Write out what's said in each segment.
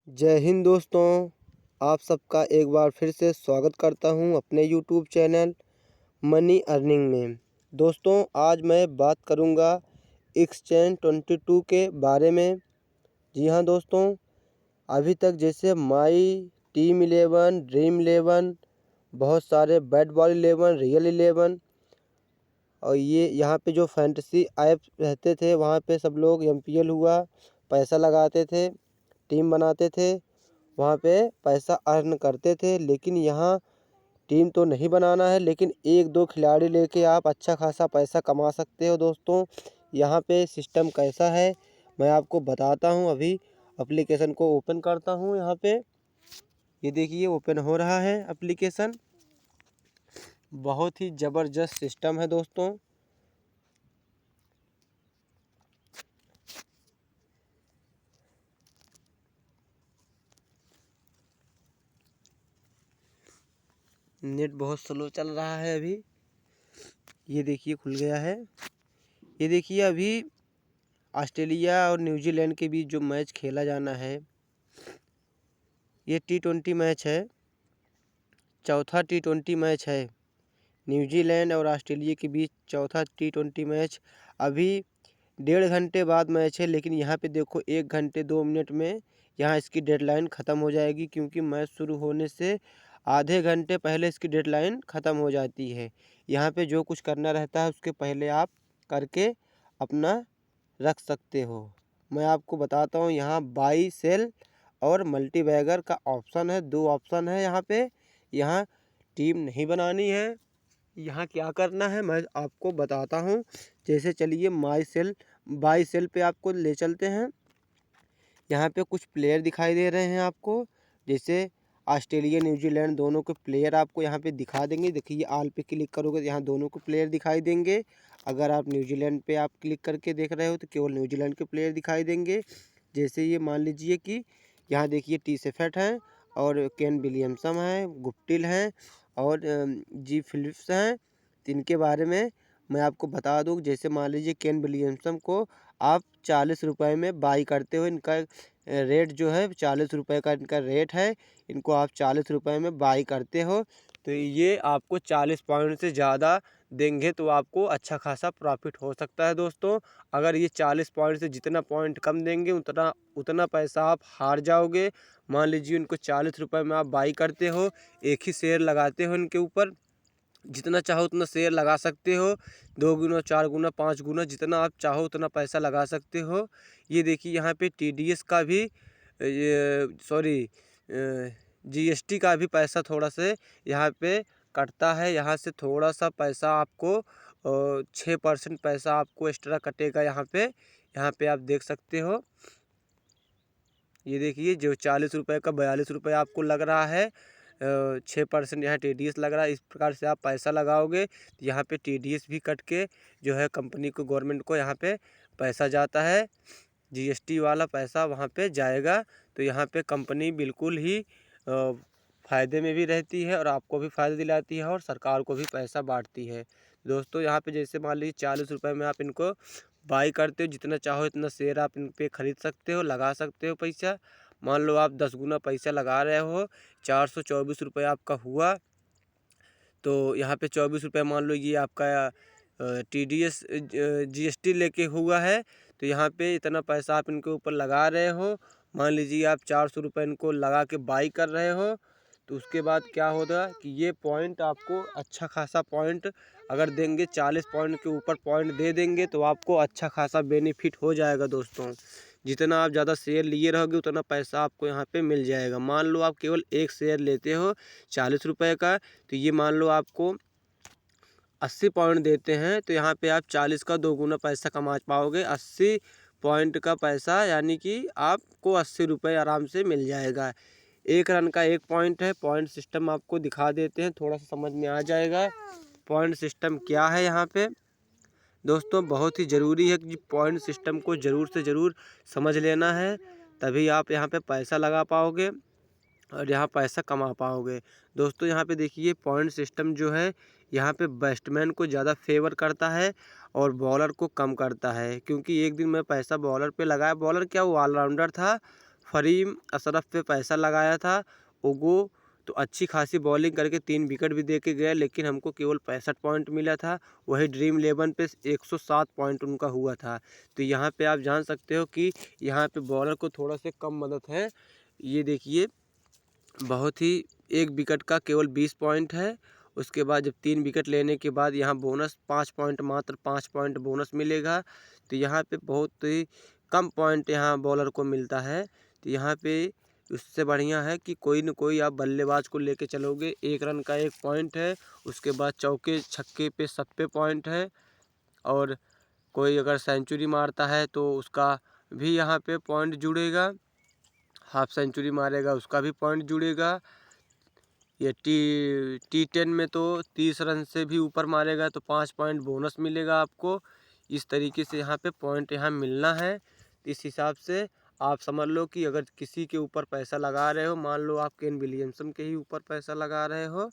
जय हिंद दोस्तों, आप सबका एक बार फिर से स्वागत करता हूं अपने यूट्यूब चैनल मनी अर्निंग में। दोस्तों आज मैं बात करूंगा एक्सचेंज 22 के बारे में। जी हां दोस्तों, अभी तक जैसे माई टीम 11, ड्रीम 11, बहुत सारे बैट बॉल 11, रियल 11 और ये यहाँ पे जो फैंटेसी ऐप रहते थे वहाँ पे सब लोग MPL हुआ पैसा लगाते थे, टीम बनाते थे, वहाँ पे पैसा अर्न करते थे। लेकिन यहाँ टीम तो नहीं बनाना है, लेकिन एक दो खिलाड़ी लेके आप अच्छा खासा पैसा कमा सकते हो। दोस्तों यहाँ पे सिस्टम कैसा है मैं आपको बताता हूँ। अभी एप्लीकेशन को ओपन करता हूँ। यहाँ पे ये देखिए ओपन हो रहा है एप्लीकेशन। बहुत ही ज़बरदस्त सिस्टम है दोस्तों। नेट बहुत स्लो चल रहा है अभी। ये देखिए खुल गया है। ये देखिए अभी ऑस्ट्रेलिया और न्यूजीलैंड के बीच जो मैच खेला जाना है, ये T20 मैच है, चौथा T20 मैच है। न्यूजीलैंड और ऑस्ट्रेलिया के बीच चौथा T20 मैच। अभी 1.5 घंटे बाद मैच है, लेकिन यहाँ पे देखो 1 घंटे 2 मिनट में यहाँ इसकी डेडलाइन ख़त्म हो जाएगी, क्योंकि मैच शुरू होने से आधे घंटे पहले इसकी डेडलाइन ख़त्म हो जाती है। यहाँ पे जो कुछ करना रहता है उसके पहले आप करके अपना रख सकते हो। मैं आपको बताता हूँ, यहाँ बाई सेल और मल्टीबैगर का ऑप्शन है। 2 ऑप्शन है यहाँ पे। यहाँ टीम नहीं बनानी है। यहाँ क्या करना है मैं आपको बताता हूँ। जैसे चलिए बाई सेल पे आपको ले चलते हैं। यहाँ पे कुछ प्लेयर दिखाई दे रहे हैं आपको, जैसे ऑस्ट्रेलिया न्यूजीलैंड दोनों के प्लेयर आपको यहाँ पे दिखा देंगे। देखिए आल पे क्लिक करोगे तो यहाँ दोनों के प्लेयर दिखाई देंगे। अगर आप न्यूजीलैंड पे आप क्लिक करके देख रहे हो तो केवल न्यूजीलैंड के प्लेयर दिखाई देंगे। जैसे ये मान लीजिए कि यहाँ देखिए टी सेफर्ट हैं और केन विलियमसन हैं, गुप्टिल हैं और जी फिलिप्स हैं। तो इनके बारे में मैं आपको बता दूँ। जैसे मान लीजिए केन विलियमसन को आप 40 रुपये में बाई करते हो। इनका रेट जो है 40 रुपये का इनका रेट है। इनको आप 40 रुपये में बाई करते हो तो ये आपको 40 पॉइंट से ज़्यादा देंगे तो आपको अच्छा खासा प्रॉफिट हो सकता है दोस्तों। अगर ये 40 पॉइंट से जितना पॉइंट कम देंगे उतना उतना पैसा आप हार जाओगे। मान लीजिए इनको 40 रुपये में आप बाई करते हो, एक ही शेयर लगाते हो इनके ऊपर, जितना चाहो उतना शेयर लगा सकते हो। 2 गुना 4 गुना 5 गुना जितना आप चाहो उतना पैसा लगा सकते हो। ये देखिए यहाँ पे TDS का भी ये सॉरी GST का भी पैसा थोड़ा से यहाँ पे कटता है। यहाँ से थोड़ा सा पैसा आपको 6% पैसा आपको एक्स्ट्रा कटेगा यहाँ पे आप देख सकते हो। ये देखिए जो 40 रुपये का 42 रुपये आपको लग रहा है, 6% यहाँ TDS लग रहा है। इस प्रकार से आप पैसा लगाओगे तो यहाँ पे TDS भी कट के जो है कंपनी को, गवर्नमेंट को यहाँ पे पैसा जाता है। GST वाला पैसा वहाँ पे जाएगा। तो यहाँ पे कंपनी बिल्कुल ही फ़ायदे में भी रहती है और आपको भी फ़ायदा दिलाती है और सरकार को भी पैसा बांटती है। दोस्तों यहाँ पे जैसे मान लीजिए 40 रुपये में आप इनको बाई करते हो, जितना चाहो इतना शेयर आप इन पे ख़रीद सकते हो, लगा सकते हो पैसा। मान लो आप 10 गुना पैसा लगा रहे हो, 424 रुपये आपका हुआ। तो यहाँ पे 24 रुपये मान लो ये आपका TDS GST लेके हुआ है। तो यहाँ पे इतना पैसा आप इनके ऊपर लगा रहे हो। मान लीजिए आप 400 रुपये इनको लगा के बाई कर रहे हो, तो उसके बाद क्या होगा कि ये पॉइंट आपको अच्छा खासा पॉइंट अगर देंगे, 40 पॉइंट के ऊपर पॉइंट दे देंगे तो आपको अच्छा खासा बेनिफिट हो जाएगा दोस्तों। जितना आप ज़्यादा शेयर लिए रहोगे उतना पैसा आपको यहाँ पे मिल जाएगा। मान लो आप केवल एक शेयर लेते हो 40 रुपये का, तो ये मान लो आपको 80 पॉइंट देते हैं तो यहाँ पे आप 40 का 2 गुना पैसा कमा पाओगे। 80 पॉइंट का पैसा यानी कि आपको 80 रुपये आराम से मिल जाएगा। 1 रन का 1 पॉइंट है। पॉइंट सिस्टम आपको दिखा देते हैं, थोड़ा सा समझ में आ जाएगा पॉइंट सिस्टम क्या है। यहाँ पे दोस्तों बहुत ही ज़रूरी है कि पॉइंट सिस्टम को ज़रूर से ज़रूर समझ लेना है, तभी आप यहाँ पे पैसा लगा पाओगे और यहाँ पैसा कमा पाओगे। दोस्तों यहाँ पे देखिए पॉइंट सिस्टम जो है यहाँ पे बैट्समैन को ज़्यादा फेवर करता है और बॉलर को कम करता है, क्योंकि एक दिन मैं पैसा बॉलर पे लगाया। बॉलर क्या, वो ऑलराउंडर था, फरीम अशरफ पे पैसा लगाया था। ओगो तो अच्छी खासी बॉलिंग करके 3 विकेट भी दे के गया, लेकिन हमको केवल 65 पॉइंट मिला था। वही ड्रीम 11 पे 107 पॉइंट उनका हुआ था। तो यहाँ पे आप जान सकते हो कि यहाँ पे बॉलर को थोड़ा सा कम मदद है। ये देखिए बहुत ही, 1 विकेट का केवल 20 पॉइंट है। उसके बाद जब 3 विकेट लेने के बाद यहाँ बोनस 5 पॉइंट, मात्र 5 पॉइंट बोनस मिलेगा। तो यहाँ पे बहुत ही कम पॉइंट यहाँ बॉलर को मिलता है। तो यहाँ पे उससे बढ़िया है कि कोई न कोई आप बल्लेबाज को लेके चलोगे, 1 रन का 1 पॉइंट है। उसके बाद चौके छक्के पे सब पे पॉइंट है। और कोई अगर सेंचुरी मारता है तो उसका भी यहाँ पे पॉइंट जुड़ेगा। हाफ सेंचुरी मारेगा उसका भी पॉइंट जुड़ेगा। ये टी10 में तो 30 रन से भी ऊपर मारेगा तो 5 पॉइंट बोनस मिलेगा आपको। इस तरीके से यहाँ पे पॉइंट यहाँ मिलना है। इस हिसाब से आप समझ लो कि अगर किसी के ऊपर पैसा लगा रहे हो, मान लो आप केन विलियमसन के ही ऊपर पैसा लगा रहे हो,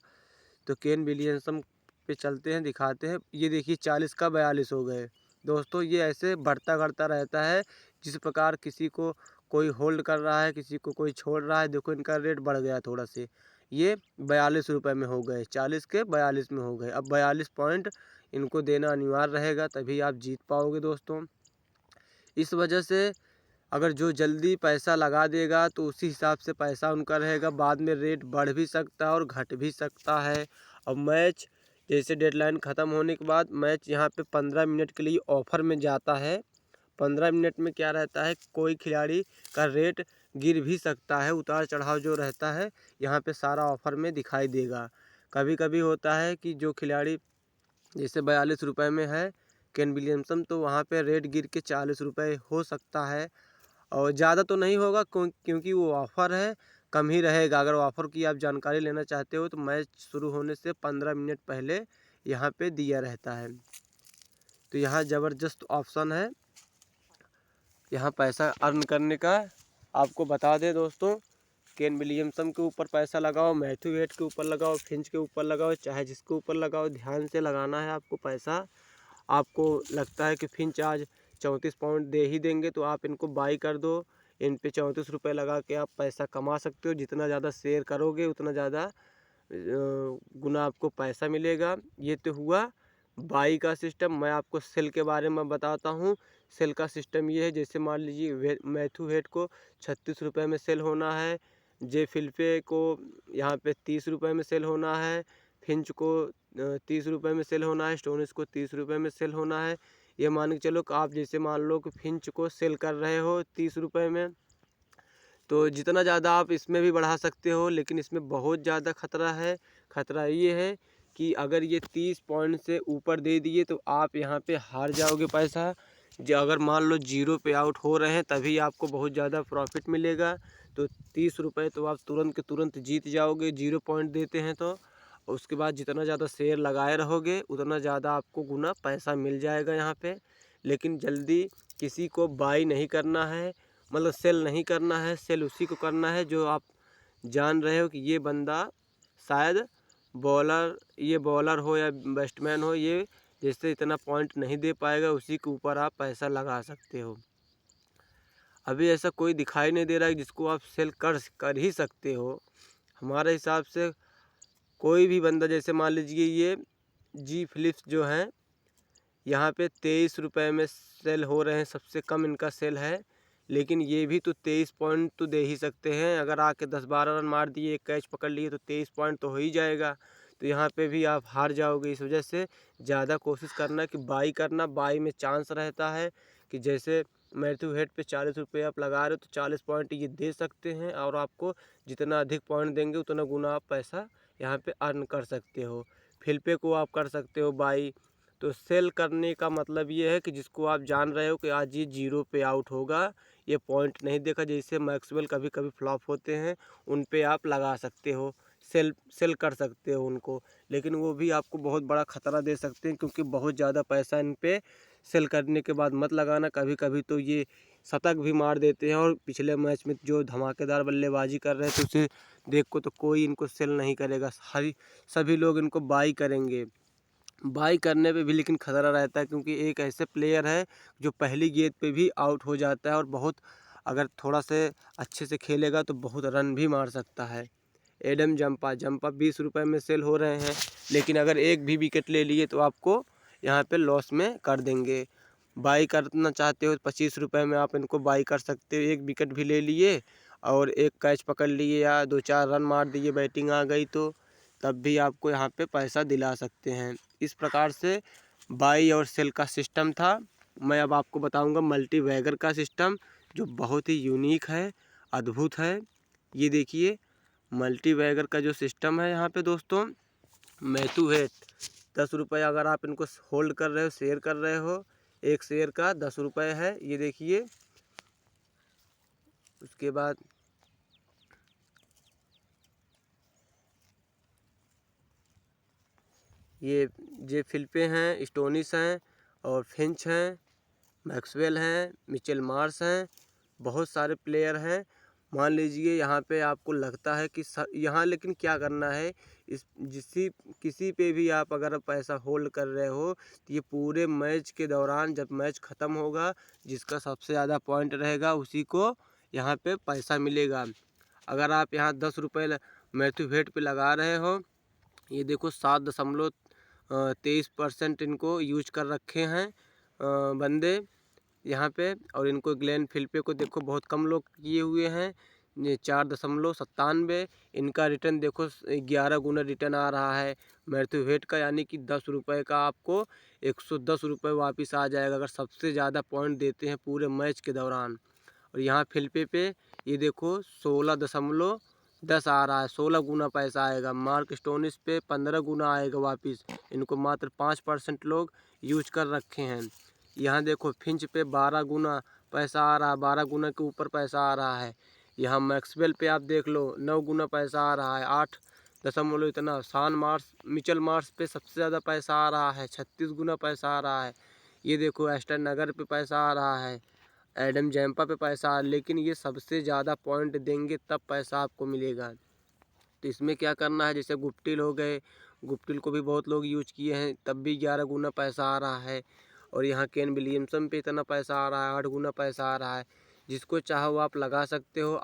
तो केन विलियमसन पे चलते हैं, दिखाते हैं। ये देखिए 40 का 42 हो गए दोस्तों। ये ऐसे बढ़ता बढ़ता रहता है। जिस प्रकार किसी को कोई होल्ड कर रहा है, किसी को कोई छोड़ रहा है। देखो इनका रेट बढ़ गया थोड़ा से, ये 42 रुपये में हो गए, 40 के 42 में हो गए। अब 42 पॉइंट इनको देना अनिवार्य रहेगा, तभी आप जीत पाओगे दोस्तों। इस वजह से अगर जो जल्दी पैसा लगा देगा तो उसी हिसाब से पैसा उनका रहेगा। बाद में रेट बढ़ भी सकता है और घट भी सकता है। अब मैच जैसे डेडलाइन ख़त्म होने के बाद मैच यहाँ पे 15 मिनट के लिए ऑफ़र में जाता है। 15 मिनट में क्या रहता है, कोई खिलाड़ी का रेट गिर भी सकता है। उतार चढ़ाव जो रहता है यहाँ पे सारा ऑफ़र में दिखाई देगा। कभी कभी होता है कि जो खिलाड़ी जैसे 42 रुपये में है केन विलियमसन, तो वहाँ पे रेट गिर के 40 रुपये हो सकता है। और ज़्यादा तो नहीं होगा क्योंकि वो ऑफ़र है, कम ही रहेगा। अगर ऑफ़र की आप जानकारी लेना चाहते हो तो मैच शुरू होने से 15 मिनट पहले यहाँ पे दिया रहता है। तो यहाँ ज़बरदस्त ऑप्शन है यहाँ पैसा अर्न करने का। आपको बता दें दोस्तों, केन विलियमसन के ऊपर पैसा लगाओ, मैथ्यू वेड के ऊपर लगाओ, फिंच के ऊपर लगाओ, चाहे जिसके ऊपर लगाओ, ध्यान से लगाना है आपको पैसा। आपको लगता है कि फिंच आज 34 पॉइंट दे ही देंगे तो आप इनको बाई कर दो। इन पे 34 रुपये लगा के आप पैसा कमा सकते हो। जितना ज़्यादा शेयर करोगे उतना ज़्यादा गुना आपको पैसा मिलेगा। ये तो हुआ बाई का सिस्टम। मैं आपको सेल के बारे में बताता हूँ। सेल का सिस्टम ये है, जैसे मान लीजिए मैथ्यू हेड को 36 रुपये में सेल होना है, जे फिल्पे को यहाँ पे 30 रुपये में सेल होना है, फिंच को 30 रुपये में सेल होना है, स्टोनिस को 30 रुपये में सेल होना है। ये मान के चलो कि आप जैसे मान लो कि फिंच को सेल कर रहे हो 30 रुपये में, तो जितना ज़्यादा आप इसमें भी बढ़ा सकते हो, लेकिन इसमें बहुत ज़्यादा खतरा है। खतरा ये है कि अगर ये 30 पॉइंट से ऊपर दे दिए तो आप यहाँ पे हार जाओगे पैसा। जो अगर मान लो 0 पे आउट हो रहे हैं तभी आपको बहुत ज़्यादा प्रॉफिट मिलेगा। तो 30 रुपये तो आप तुरंत के तुरंत जीत जाओगे 0 पॉइंट देते हैं तो। उसके बाद जितना ज़्यादा शेयर लगाए रहोगे उतना ज़्यादा आपको गुना पैसा मिल जाएगा यहाँ पे। लेकिन जल्दी किसी को बाई नहीं करना है, मतलब सेल नहीं करना है। सेल उसी को करना है जो आप जान रहे हो कि ये बंदा शायद ये बॉलर हो या बैट्समैन हो, ये जैसे इतना पॉइंट नहीं दे पाएगा, उसी के ऊपर आप पैसा लगा सकते हो। अभी ऐसा कोई दिखाई नहीं दे रहा है जिसको आप सेल कर ही सकते हो। हमारे हिसाब से कोई भी बंदा, जैसे मान लीजिए ये जी फिलिप्स जो हैं, यहाँ पे 23 रुपये में सेल हो रहे हैं, सबसे कम इनका सेल है। लेकिन ये भी तो 23 पॉइंट तो दे ही सकते हैं। अगर आके 10-12 रन मार दिए, एक कैच पकड़ लिए तो 23 पॉइंट तो हो ही जाएगा। तो यहाँ पे भी आप हार जाओगे। इस वजह से ज़्यादा कोशिश करना कि बाई करना। बाई में चांस रहता है कि जैसे मैथ्यू हेड पे 40 रुपये आप लगा रहे हो तो 40 पॉइंट ये दे सकते हैं, और आपको जितना अधिक पॉइंट देंगे उतना गुना आप पैसा यहाँ पे अर्न कर सकते हो। फिल्पे को आप कर सकते हो बाई। तो सेल करने का मतलब ये है कि जिसको आप जान रहे हो कि आज ये 0 पे आउट होगा, ये पॉइंट नहीं देखा, जैसे मैक्सवेल कभी कभी फ्लॉप होते हैं, उन पे आप लगा सकते हो, सेल कर सकते हो उनको। लेकिन वो भी आपको बहुत बड़ा खतरा दे सकते हैं, क्योंकि बहुत ज़्यादा पैसा इन पे सेल करने के बाद मत लगाना। कभी कभी तो ये शतक भी मार देते हैं, और पिछले मैच में जो धमाकेदार बल्लेबाजी कर रहे थे उसे देख को तो कोई इनको सेल नहीं करेगा। सभी लोग इनको बाई करेंगे। बाई करने पे भी लेकिन खतरा रहता है, क्योंकि एक ऐसे प्लेयर है जो पहली गेंद पे भी आउट हो जाता है, और बहुत अगर थोड़ा से अच्छे से खेलेगा तो बहुत रन भी मार सकता है। एडम जंपा 20 रुपये में सेल हो रहे हैं, लेकिन अगर एक भी विकेट ले लिए तो आपको यहाँ पे लॉस में कर देंगे। बाई करना चाहते हो 25 रुपये में आप इनको बाई कर सकते हो। एक विकेट भी ले लिए और एक कैच पकड़ लिए या 2-4 रन मार दिए, बैटिंग आ गई तो तब भी आपको यहाँ पे पैसा दिला सकते हैं। इस प्रकार से बाई और सेल का सिस्टम था। मैं अब आपको बताऊंगा मल्टी बैगर का सिस्टम, जो बहुत ही यूनिक है, अद्भुत है। ये देखिए मल्टी बैगर का जो सिस्टम है यहाँ पे दोस्तों, मैथ्यू हेट 10 रुपये अगर आप इनको होल्ड कर रहे हो, शेयर कर रहे हो, एक शेयर का 10 रुपये है। ये देखिए उसके बाद ये फिलिपे हैं, स्टोनिस हैं और फिंच हैं, मैक्सवेल हैं, मिचेल मार्श हैं, बहुत सारे प्लेयर हैं। मान लीजिए यहाँ पे आपको लगता है कि यहाँ लेकिन क्या करना है, किसी पे भी आप अगर पैसा होल्ड कर रहे हो तो ये पूरे मैच के दौरान जब मैच ख़त्म होगा, जिसका सबसे ज़्यादा पॉइंट रहेगा उसी को यहाँ पे पैसा मिलेगा। अगर आप यहाँ 10 रुपये मैथ्यू हेट पे लगा रहे हो, ये देखो 7.23% इनको यूज कर रखे हैं बंदे यहाँ पे, और इनको ग्लेन फिलिपे को देखो बहुत कम लोग किए हुए हैं, 4.97। इनका रिटर्न देखो 11 गुना रिटर्न आ रहा है मैथ्यू हेट का, यानी कि 10 रुपये का आपको 110 रुपये वापस आ जाएगा अगर सबसे ज़्यादा पॉइंट देते हैं पूरे मैच के दौरान। और यहाँ फिलिपे पे ये देखो 16.10 आ रहा है, 16 गुना पैसा आएगा। मार्क स्टोनिस पे 15 गुना आएगा वापस। इनको मात्र 5% लोग यूज कर रखे हैं। यहाँ देखो फिंच पे 12 गुना पैसा आ रहा है, 12 गुना के ऊपर पैसा आ रहा है। यहाँ मैक्सवेल पे आप देख लो 9 गुना पैसा आ रहा है, 8 इतना। मिचेल मार्श पे सबसे ज़्यादा पैसा आ रहा है, 36 गुना पैसा आ रहा है। ये देखो एस्टन नगर पे पैसा आ रहा है, एडम जैम्पा पे पैसा आ, लेकिन ये सबसे ज़्यादा पॉइंट देंगे तब पैसा आपको मिलेगा। तो इसमें क्या करना है, जैसे गुप्टिल हो गए, गुप्टिल को भी बहुत लोग यूज किए हैं तब भी 11 गुना पैसा आ रहा है। और यहाँ केन विलियमसन पे इतना पैसा आ रहा है, 8 गुना पैसा आ रहा है। जिसको चाहो आप लगा सकते हो।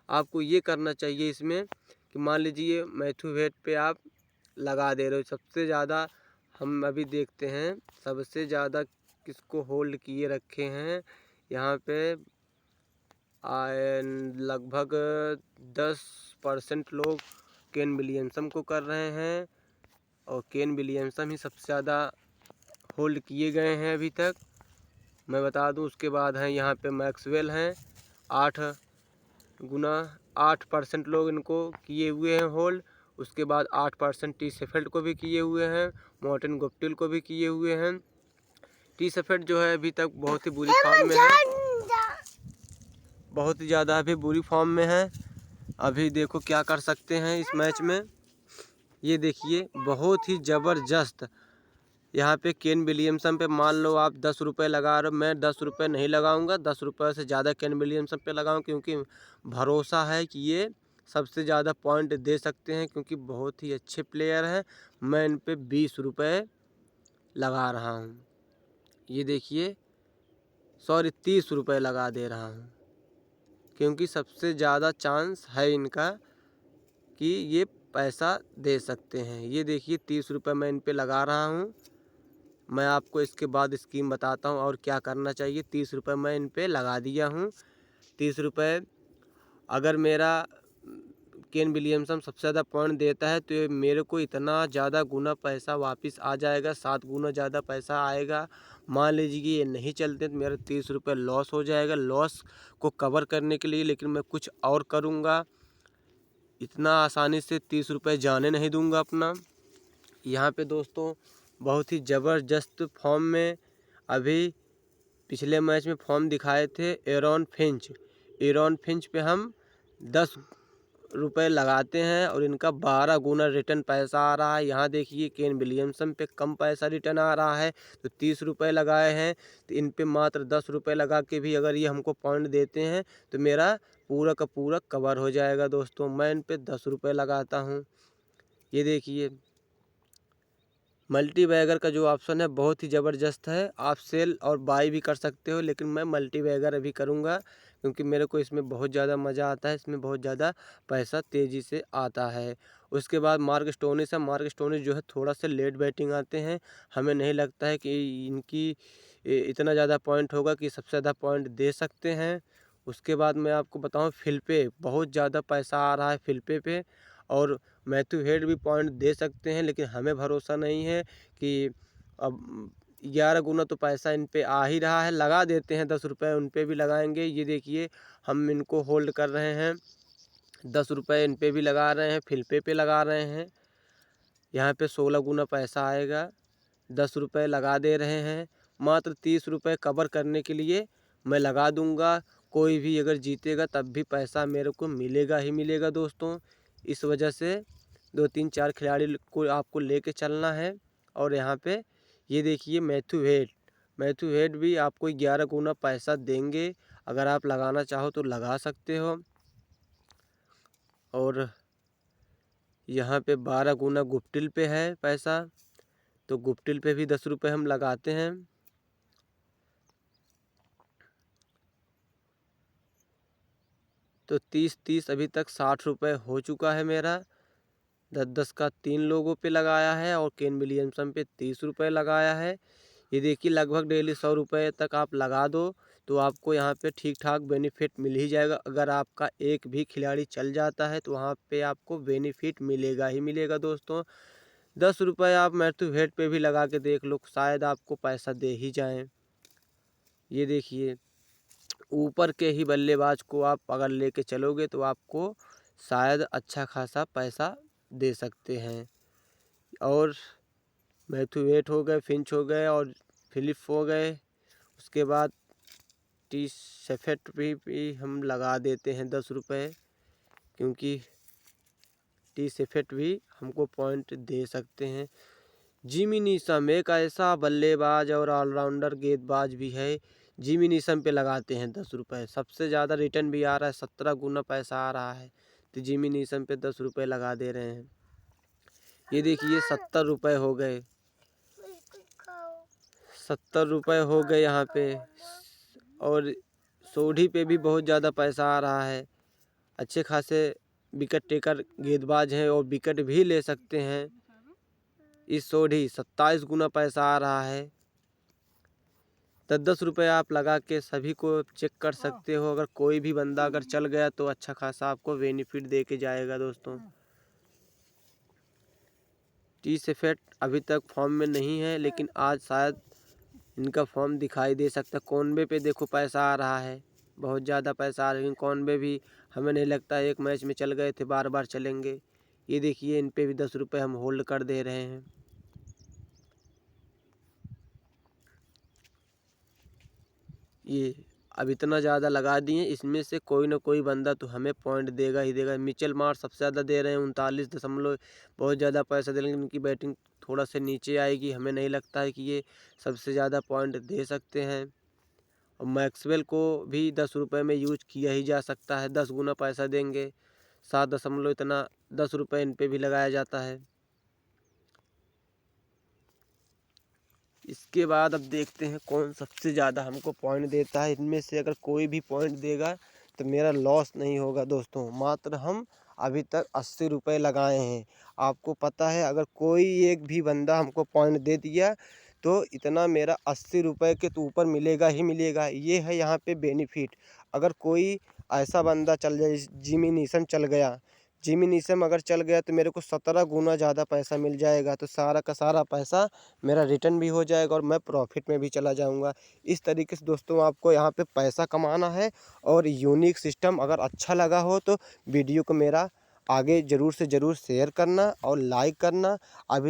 आपको ये करना चाहिए इसमें कि मान लीजिए मैथ्यू हेट पे आप लगा दे रहे हो। सबसे ज़्यादा हम अभी देखते हैं सबसे ज़्यादा किसको होल्ड किए रखे हैं यहाँ पे, लगभग 10% लोग केन विलियमसन को कर रहे हैं, और केन विलियमसन ही सबसे ज़्यादा होल्ड किए गए हैं अभी तक, मैं बता दूं। उसके बाद हैं यहाँ पे मैक्सवेल हैं, 8% लोग इनको किए हुए हैं होल्ड। उसके बाद 8% टी शेफिल्ड को भी किए हुए हैं, मॉर्टिन गुप्टिल को भी किए हुए हैं। टी शेफिल्ड जो है अभी तक बहुत ही बुरी फॉर्म में है, बहुत ही ज़्यादा अभी बुरी फॉर्म में है। अभी देखो क्या कर सकते हैं इस मैच में। ये देखिए बहुत ही ज़बरदस्त यहाँ पे केन विलियमसन पे मान लो आप 10 रुपये लगा रहे हो, मैं 10 रुपये नहीं लगाऊंगा, 10 रुपये से ज़्यादा केन विलियमसन पे लगाऊं, क्योंकि भरोसा है कि ये सबसे ज़्यादा पॉइंट दे सकते हैं, क्योंकि बहुत ही अच्छे प्लेयर हैं। मैं इन पे 20 रुपये लगा रहा हूँ। ये देखिए 30 रुपये लगा दे रहा हूँ, क्योंकि सबसे ज़्यादा चांस है इनका कि ये पैसा दे सकते हैं। ये देखिए 30 रुपये मैं इन पे लगा रहा हूँ। मैं आपको इसके बाद स्कीम बताता हूँ और क्या करना चाहिए। 30 रुपये मैं इन पे लगा दिया हूँ। 30 रुपये अगर मेरा केन विलियमसन सबसे ज़्यादा पॉइंट देता है तो ये मेरे को इतना ज़्यादा गुना पैसा वापस आ जाएगा, 7 गुना ज़्यादा पैसा आएगा। मान लीजिए कि ये नहीं चलते तो मेरा 30 रुपये लॉस हो जाएगा। लॉस को कवर करने के लिए लेकिन मैं कुछ और करूँगा, इतना आसानी से 30 रुपये जाने नहीं दूँगा अपना। यहाँ पे दोस्तों बहुत ही ज़बरदस्त फॉर्म में अभी पिछले मैच में फॉर्म दिखाए थे एरॉन फिंच पे हम 10 रुपये लगाते हैं और इनका 12 गुना रिटर्न पैसा आ रहा है। यहाँ देखिए केन विलियमसन पे कम पैसा रिटर्न आ रहा है, तो 30 रुपये लगाए हैं तो इन पे मात्र 10 रुपये लगा के भी अगर ये हमको पॉइंट देते हैं तो मेरा पूरा का पूरा कवर हो जाएगा। दोस्तों मैं इन पे 10 रुपये लगाता हूँ। ये देखिए मल्टीबैगर का जो ऑप्शन है बहुत ही ज़बरदस्त है। आप सेल और बाय भी कर सकते हो, लेकिन मैं मल्टीबैगर अभी करूँगा क्योंकि मेरे को इसमें बहुत ज़्यादा मज़ा आता है। इसमें बहुत ज़्यादा पैसा तेज़ी से आता है। उसके बाद मार्क स्टोनिस है। मार्क स्टोनिस जो है थोड़ा सा लेट बैटिंग आते हैं। हमें नहीं लगता है कि इनकी इतना ज़्यादा पॉइंट होगा कि सबसे ज़्यादा पॉइंट दे सकते हैं। उसके बाद मैं आपको बताऊँ, फिलिपे बहुत ज़्यादा पैसा आ रहा है फिलिपे पे, और मैथ्यू हेड भी पॉइंट दे सकते हैं, लेकिन हमें भरोसा नहीं है कि अब 11 गुना तो पैसा इन पे आ ही रहा है। लगा देते हैं 10 रुपये, उन पे भी लगाएंगे। ये देखिए हम इनको होल्ड कर रहे हैं, 10 रुपये इन पे भी लगा रहे हैं, फिलिपे पे लगा रहे हैं। यहाँ पे 16 गुना पैसा आएगा। 10 रुपये लगा दे रहे हैं। मात्र 30 रुपये कवर करने के लिए मैं लगा दूंगा। कोई भी अगर जीतेगा तब भी पैसा मेरे को मिलेगा ही मिलेगा दोस्तों। इस वजह से 2-3-4 खिलाड़ी को आपको लेके चलना है। और यहाँ पे ये देखिए मैथ्यू हेड भी आपको 11 गुना पैसा देंगे। अगर आप लगाना चाहो तो लगा सकते हो। और यहाँ पे 12 गुना गुप्टिल पे है पैसा, तो गुप्टिल पे भी 10 रुपये हम लगाते हैं। तो 30-30 अभी तक 60 रुपये हो चुका है मेरा। 10-10 का 3 लोगों पे लगाया है और केन विलियमसन पे 30 रुपये लगाया है। ये देखिए लगभग डेली 100 रुपये तक आप लगा दो तो आपको यहाँ पे ठीक ठाक बेनिफिट मिल ही जाएगा। अगर आपका एक भी खिलाड़ी चल जाता है तो वहाँ पे आपको बेनिफिट मिलेगा ही मिलेगा दोस्तों। 10 रुपये आप मैथ्यू हेड पे भी लगा के देख लो, शायद आपको पैसा दे ही जाएँ। ये देखिए ऊपर के ही बल्लेबाज को आप अगर लेके चलोगे तो आपको शायद अच्छा खासा पैसा दे सकते हैं। और मैथ्यू हेड हो गए, फिंच हो गए और फिलिप हो गए। उसके बाद टी शेफर्ट भी हम लगा देते हैं 10 रुपये, क्योंकि टी शेफर्ट भी हमको पॉइंट दे सकते हैं। जिमी नीशम एक ऐसा बल्लेबाज और ऑलराउंडर गेंदबाज भी है। जिमी नीशम पे लगाते हैं 10 रुपये, सबसे ज़्यादा रिटर्न भी आ रहा है, 17 गुना पैसा आ रहा है। तो जिमी नीशम पे 10 रुपये लगा दे रहे हैं। ये देखिए 70 रुपये हो गए, 70 रुपये हो गए यहाँ पे। और सोढ़ी पे भी बहुत ज़्यादा पैसा आ रहा है। अच्छे खासे विकेट टेकर गेंदबाज हैं और विकेट भी ले सकते हैं। इस सोढ़ी 27 गुना पैसा आ रहा है। 10-10 रुपये आप लगा के सभी को चेक कर सकते हो। अगर कोई भी बंदा अगर चल गया तो अच्छा खासा आपको बेनिफिट दे के जाएगा दोस्तों। टी शेफर्ट अभी तक फॉर्म में नहीं है, लेकिन आज शायद इनका फॉर्म दिखाई दे सकता है। कॉनवे पे देखो पैसा आ रहा है, बहुत ज़्यादा पैसा आ रहा है, लेकिन कॉनवे भी हमें नहीं लगता एक मैच में चल गए थे, बार बार चलेंगे। ये देखिए इन पे भी 10 रुपये हम होल्ड कर दे रहे हैं। ये अब इतना ज़्यादा लगा दिए, इसमें से कोई ना कोई बंदा तो हमें पॉइंट देगा ही देगा। मिचेल मार्श सबसे ज़्यादा दे रहे हैं 39 बहुत ज़्यादा पैसा दे, लेकिन उनकी बैटिंग थोड़ा सा नीचे आएगी। हमें नहीं लगता है कि ये सबसे ज़्यादा पॉइंट दे सकते हैं। और मैक्सवेल को भी 10 रुपये में यूज किया ही जा सकता है, 10 गुना पैसा देंगे। 7 इतना 10 रुपये इन पे भी लगाया जाता है। इसके बाद अब देखते हैं कौन सबसे ज़्यादा हमको पॉइंट देता है। इनमें से अगर कोई भी पॉइंट देगा तो मेरा लॉस नहीं होगा दोस्तों। मात्र हम अभी तक 80 रुपये लगाए हैं। आपको पता है अगर कोई एक भी बंदा हमको पॉइंट दे दिया तो इतना मेरा 80 रुपये के तो ऊपर मिलेगा ही मिलेगा। ये है यहाँ पे बेनिफिट। अगर कोई ऐसा बंदा चल जाए, जिमी नीशम चल गया, जिमी नीशम अगर चल गया तो मेरे को 17 गुना ज़्यादा पैसा मिल जाएगा। तो सारा का सारा पैसा मेरा रिटर्न भी हो जाएगा और मैं प्रॉफिट में भी चला जाऊंगा। इस तरीके से दोस्तों आपको यहाँ पे पैसा कमाना है। और यूनिक सिस्टम अगर अच्छा लगा हो तो वीडियो को मेरा आगे ज़रूर से ज़रूर शेयर करना और लाइक करना। अभी